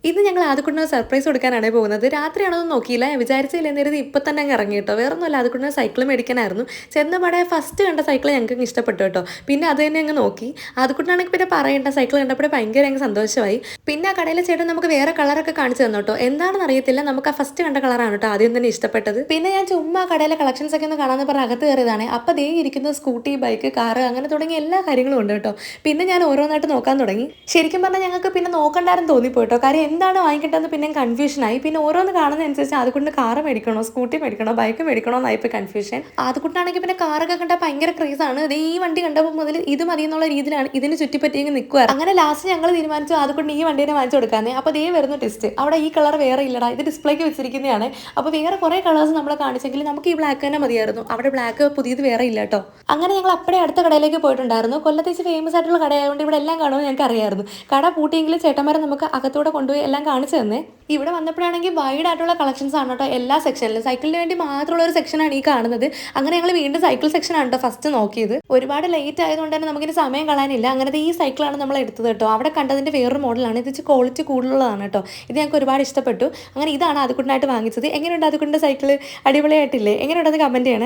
ഇന്ന് ഞങ്ങൾ ആദ്യക്കുട്ടിന് സർപ്രൈസ് കൊടുക്കാനാണ് പോകുന്നത്. രാത്രിയാണെന്ന് നോക്കിയില്ല, ഞാൻ വിചാരിച്ചില്ല എന്നിരുന്ന് ഇപ്പം തന്നെ അങ്ങ് ഇറങ്ങി കേട്ടോ. വേറൊന്നുമല്ല, ആദ്യക്കുട്ടിന് സൈക്കിൾ മേടിക്കാനായിരുന്നു. ചെന്നപാടെ ഫസ്റ്റ് കണ്ട സൈക്കിൾ ഞങ്ങൾക്ക് ഇഷ്ടപ്പെട്ടു കേട്ടോ. പിന്നെ അത് തന്നെ അങ്ങ് നോക്കി. ആദ്യക്കുട്ടിനാണെങ്കിൽ പിന്നെ പറയേണ്ട, സൈക്കിൾ കണ്ടപ്പോഴേ ഭയങ്കര അങ്ങ് സന്തോഷമായി. പിന്നെ ആ കടയിലെ ചേട്ടൻ നമുക്ക് വേറെ കളറൊക്കെ കാണിച്ചു തന്നു കേട്ടോ. എന്താണെന്ന് അറിയത്തില്ല, നമുക്ക് ആ ഫസ്റ്റ് കണ്ട കളറാണ് കേട്ടോ ആദ്യം തന്നെ ഇഷ്ടപ്പെട്ടത്. പിന്നെ ഞാൻ ചുമ്മാ കടയിലെ കളക്ഷൻസ് ഒക്കെ ഒന്ന് കാണാമെന്ന് പറഞ്ഞ് അകത്ത് കയറിയതാണ്. അപ്പം ദേ ഇരിക്കുന്ന സ്കൂട്ടി, ബൈക്ക്, കാറ് അങ്ങനെ തുടങ്ങിയ എല്ലാ കാര്യങ്ങളും ഉണ്ട് കേട്ടോ. പിന്നെ ഞാൻ ഓരോന്നായിട്ട് നോക്കാൻ തുടങ്ങി. ശരിക്കും പറഞ്ഞാൽ ഞങ്ങൾക്ക് പിന്നെ നോക്കണ്ടായിരുന്നു തോന്നിപ്പോയിട്ടോ. കാര്യം എന്താണ് വാങ്ങിക്കേണ്ടതെന്ന് പിന്നെ കൺഫ്യൂഷനായി. പിന്നെ ഓരോന്ന് കാണുന്നതനുസരിച്ച് അതുകൊണ്ട് കാറ് മേടിക്കണോ, സ്കൂട്ടി മേടിക്കണോ, ബൈക്ക് മേടിക്കണോ എന്നായിപ്പോൾ കൺഫ്യൂഷൻ. അതുകൊണ്ടാണെങ്കിൽ പിന്നെ കാറൊക്കെ കണ്ടാൽ ഭയങ്കര ക്രേസാണ്. ഇത് ഈ വണ്ടി കണ്ടപ്പോൾ മുതൽ ഇത് മതി എന്നുള്ള രീതിയിലാണ് ഇതിന് ചുറ്റിപ്പറ്റിയെങ്കിൽ നിൽക്കുവാറ്. അങ്ങനെ ലാസ്റ്റ് ഞങ്ങൾ തീരുമാനിച്ചു അതുകൊണ്ട് ഈ വണ്ടീനെ വാങ്ങിച്ചു കൊടുക്കാന്നേ. അപ്പോൾ ദേ വരുന്ന ടെസ്റ്റ്, അവിടെ ഈ കളർ വേറെ ഇല്ലടാ, ഇത് ഡിസ്പ്ലേക്ക് വെച്ചിരിക്കുന്നതാണ്. അപ്പോൾ വേറെ കുറേ കളേഴ്സ് നമ്മളെ കാണിച്ചെങ്കിൽ നമുക്ക് ഈ ബ്ലാക്ക് തന്നെ മതിയായിരുന്നു. അവിടെ ബ്ലാക്ക് പുതിയത് വേറെ ഇല്ല കേട്ടോ. അങ്ങനെ ഞങ്ങൾ അപ്പോഴേ അടുത്ത കടയിലേക്ക് പോയിട്ടുണ്ടായിരുന്നു. കൊല്ലത്തേച്ച് ഫേമസ് ആയിട്ടുള്ള കടയായതുകൊണ്ട് ഇവിടെ എല്ലാം കാണുമെന്ന് ഞങ്ങൾക്ക് അറിയാമായിരുന്നു. കട പൂട്ടിയെങ്കിലും ചേട്ടന്മാരെ നമുക്ക് അകത്തൂടെ കൊണ്ടുപോയി എല്ലാം കാണിച്ചു തന്നെ. ഇവിടെ വന്നപ്പോഴാണെങ്കിൽ വൈഡ് ആയിട്ടുള്ള കളക്ഷൻസ് ആണ് കേട്ടോ എല്ലാ സെക്ഷനിലും. സൈക്കിളിന് വേണ്ടി മാത്രമുള്ള ഒരു സെക്ഷനാണ് ഈ കാണുന്നത്. അങ്ങനെ ഞങ്ങൾ വീണ്ടും സൈക്കിൾ സെക്ഷനാണ് കേട്ടോ ഫസ്റ്റ് നോക്കിയത്. ഒരുപാട് ലേറ്റ് ആയതുകൊണ്ട് തന്നെ നമുക്കിനി സമയം കളയാനില്ല. അങ്ങനത്തെ ഈ സൈക്കിളാണ് നമ്മൾ എടുത്തത് കേട്ടോ. അവിടെ കണ്ടതിൻ്റെ വേറൊരു മോഡലാണ്. ഇത് ക്വാളിറ്റി കൂടുതലുള്ളതാണ് കേട്ടോ. ഇത് ഞങ്ങൾക്ക് ഒരുപാട് ഇഷ്ടപ്പെട്ടു. അങ്ങനെ ഇതാണ് അതുകൊണ്ടായിട്ട് വാങ്ങിച്ചത്. എങ്ങനെയുണ്ട് അതുകൊണ്ട് സൈക്കിൾ? അടിപൊളിയായിട്ടില്ലേ? എങ്ങനെയുണ്ടെന്ന് കമൻറ്റ് ചെയ്യണേ.